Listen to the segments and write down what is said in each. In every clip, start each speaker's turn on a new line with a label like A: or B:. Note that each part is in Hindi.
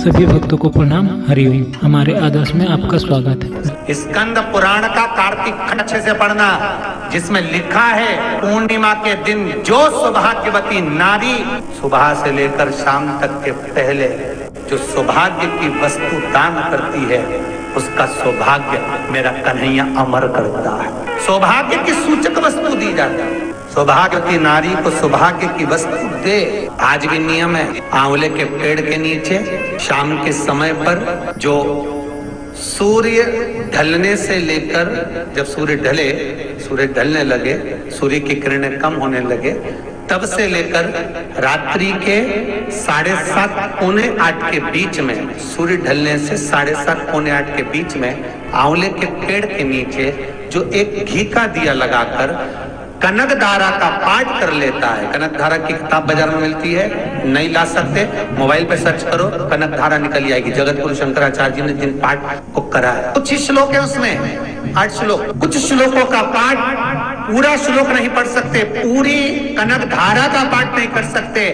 A: सभी भक्तों को प्रणाम। हरिओम। हमारे आदर्श में आपका स्वागत है।
B: स्कंद पुराण का कार्तिक खंड अच्छे से पढ़ना, जिसमें लिखा है पूर्णिमा के दिन जो सौभाग्यवती नारी सुबह से लेकर शाम तक के पहले जो सौभाग्य की वस्तु दान करती है उसका सौभाग्य मेरा कन्हैया अमर करता है। सौभाग्य की सूचक वस्तु दी जाती है। सौभाग्यवती नारी को सौभाग्य की वस्तु दे। आज भी नियम है, आंवले के पेड़ के नीचे शाम के समय पर जो सूर्य ढलने से लेकर, जब सूर्य ढलने लगे, सूर्य की किरणें कम होने लगे, तब से लेकर रात्रि के 7:30 पौने 8 के बीच में, सूर्य ढलने से 7:30 पौने 8 के बीच में आंवले के पेड़ के नीचे जो एक घी का दिया लगाकर कनक धारा का पाठ कर लेता है। कनक धारा की किताब बाजार में मिलती है, नहीं ला सकते मोबाइल पे सर्च करो, कनक धारा निकल आएगी। जगत गुरु शंकराचार्य जी ने जिन पाठ को करा है, कुछ श्लोक है उसमें, 8 श्लोक। कुछ श्लोकों का पाठ पूरा श्लोक नहीं पढ़ सकते, पूरी कनक धारा का पाठ नहीं कर सकते,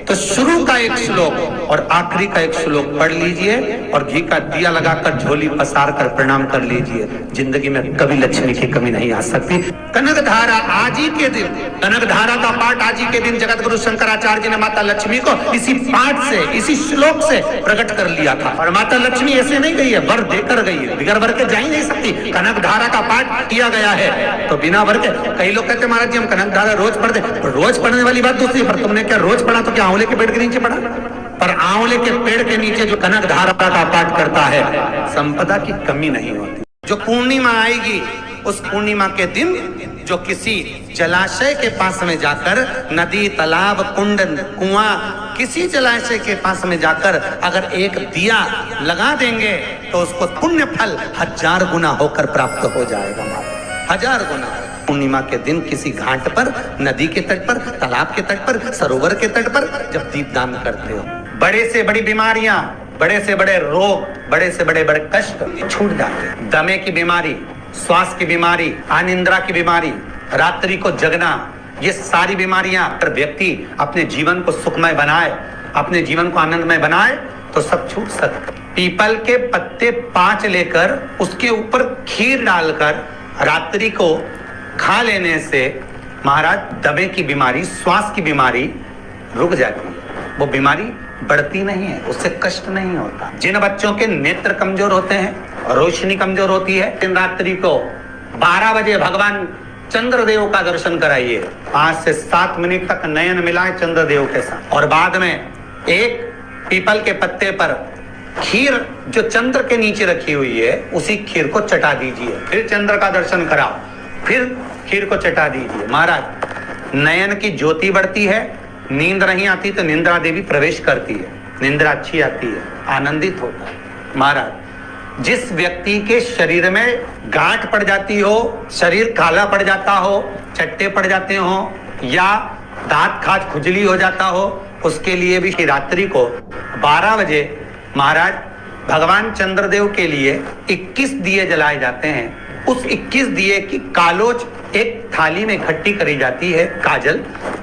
B: तो शुरू का एक श्लोक और आखिरी का एक श्लोक पढ़ लीजिए और घी का दिया लगाकर झोली पसार कर प्रणाम कर लीजिए। जिंदगी में कभी लक्ष्मी की कमी नहीं आ सकती। कनक धारा आज ही के दिन, कनक धारा का पाठ आज ही के दिन जगत गुरु शंकराचार्य जी ने माता लक्ष्मी को इसी पाठ से, इसी श्लोक से प्रकट कर लिया था। और माता लक्ष्मी ऐसे नहीं गई है, वर देकर गई है, बिगर वर के जा ही नहीं सकती। कनक धारा का पाठ किया गया है तो बिना वर के। कई लोग कहते महाराज जी हम कनक धारा रोज पढ़ते, रोज पढ़ने वाली बात दूसरी, पर तुमने क्या रोज पढ़ा तो क्या आंवले के पेड़ के नीचे पढ़ा? पर आंवले के पेड़ के नीचे जो कनक धारा का पाठ करता है, संपदा की कमी नहीं होती। जो पूर्णिमा आएगी, उस पूर्णिमा के दिन जो किसी जलाशय के पास में जाकर, नदी, तालाब, कुंड, कुआं, किसी जलाशय के पास में जाकर अगर एक दिया लगा देंगे तो उसको पुण्य फल 1000 गुना होकर प्राप्त हो जाएगा। 1000 गुना। पूर्णिमा के दिन किसी घाट पर, नदी के तट पर, तालाब के तट पर, सरोवर के तट पर जब दीपदान करते हो, बड़े से बड़ी बीमारियां, बड़े से बड़े रोग, बड़े से बड़े कष्ट छूट जाते हैं। दमे की बीमारी, श्वास की बीमारी, अनिद्रा की बीमारी, रात्रि को जगना, ये सारी बीमारियां, अगर व्यक्ति अपने जीवन को सुखमय बनाए, अपने जीवन को आनंदमय बनाए तो सब छूट सकते। पीपल के पत्ते 5 लेकर उसके ऊपर खीर डालकर रात्रि को खा लेने से महाराज दमे की बीमारी, श्वास की बीमारी रुक जाती है। वो बीमारी बढ़ती नहीं है, उससे कष्ट नहीं होता। जिन बच्चों के नेत्र कमजोर होते हैं, रोशनी कमजोर होती है, दिन रात्रि को 12 बजे भगवान चंद्रदेव का दर्शन कराइए। 5 से 7 मिनट तक नयन मिलाए चंद्रदेव के साथ, और बाद में एक पीपल के पत्ते पर खीर जो चंद्र के नीचे रखी हुई है, उसी खीर को चटा दीजिए। फिर चंद्र का दर्शन कराओ, फिर खीर को चटा दीजिए। महाराज नयन की ज्योति बढ़ती है, नींद नहीं आती तो निंद्रा देवी प्रवेश करती है, निंद्रा अच्छी आती है, आनंदित होता है। महाराज जिस व्यक्ति के शरीर में गांठ पड़ जाती हो, शरीर काला पड़ जाता हो, चट्टे पड़ जाते हो, या दांत खाज खुजली हो जाता हो, उसके लिए भी रात्रि को 12 बजे महाराज भगवान चंद्रदेव के लिए 21 दिए जलाए जाते हैं। उस 21 दिए की कालोज एक थाली में इकट्ठी करी जाती है,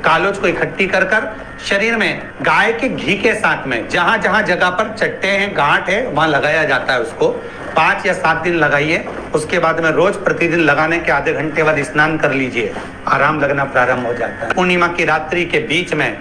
B: कालोज को इकट्ठी कर शरीर में गाय के घी के साथ में जहां जहां जगह पर चट्टे हैं, गांठ है, वहां लगाया जाता है। उसको 5 या 7 दिन लगाइए। उसके बाद में रोज प्रतिदिन लगाने के आधे घंटे बाद स्नान कर लीजिए, आराम लगना प्रारंभ हो जाता है। पूर्णिमा की रात्रि के बीच में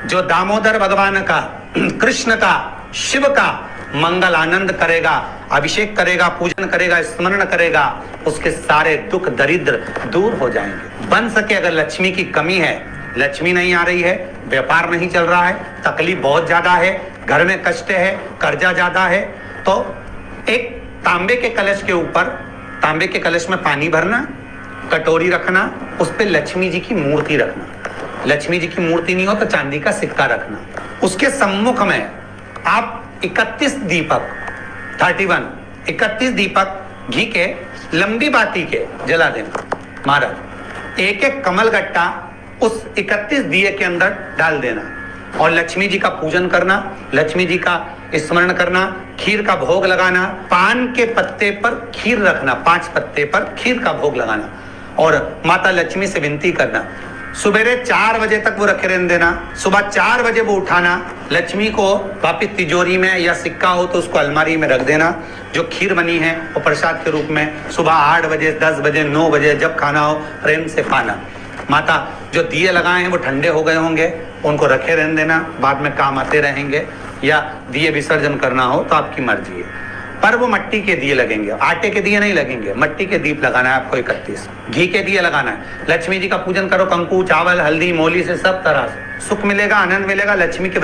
B: जो दामोदर भगवान का, कृष्ण का, शिव का मंगल आनंद करेगा, अभिषेक करेगा, पूजन करेगा, स्मरण करेगा, उसके सारे दुख दरिद्र दूर हो जाएंगे। बन सके अगर लक्ष्मी की कमी है, लक्ष्मी नहीं आ रही है, व्यापार नहीं चल रहा है, तकलीफ बहुत ज्यादा है, घर में कष्ट है, कर्जा ज्यादा है, तो एक तांबे के कलश के ऊपर, तांबे के कलश में पानी भरना, कटोरी रखना, उस पर लक्ष्मी जी की मूर्ति रखना। लक्ष्मी जी की मूर्ति नहीं हो तो चांदी का सिक्का रखना। उसके सम्मुख में आप 31 दीपक 31 दीपक घी के लंबी बाती के जला देना। महाराज एक एक कमल गट्टा उस 31 दिए के अंदर डाल देना और लक्ष्मी जी का पूजन करना, लक्ष्मी जी का स्मरण करना, खीर का भोग लगाना, पान के पत्ते पर खीर रखना, 5 पत्ते पर खीर का भोग लगाना और माता लक्ष्मी से विनती करना, सुबेरे 4 बजे तक वो रखे रहने देना, सुबह 4 बजे वो उठाना, लक्ष्मी को वापिस तिजोरी में या सिक्का हो तो उसको अलमारी में रख देना। जो खीर बनी है वो प्रसाद के रूप में सुबह 8 बजे 10 बजे 9 बजे जब खाना हो प्रेम से खाना। माता जो दिए लगाए हैं वो ठंडे हो गए होंगे, उनको रखे रहने देना, बाद में काम आते रहेंगे, या दिए विसर्जन करना हो तो आपकी मर्जी है। पर वो मट्टी के दिए लगेंगे, आटे के दिए नहीं लगेंगे, मट्टी के दीप लगाना है आपको 31। घी के दिए लगाना है। लक्ष्मी जी का पूजन करो, कंकु चावल हल्दी मोली से सब तरह से सुख मिलेगा, आनंद मिलेगा। लक्ष्मी के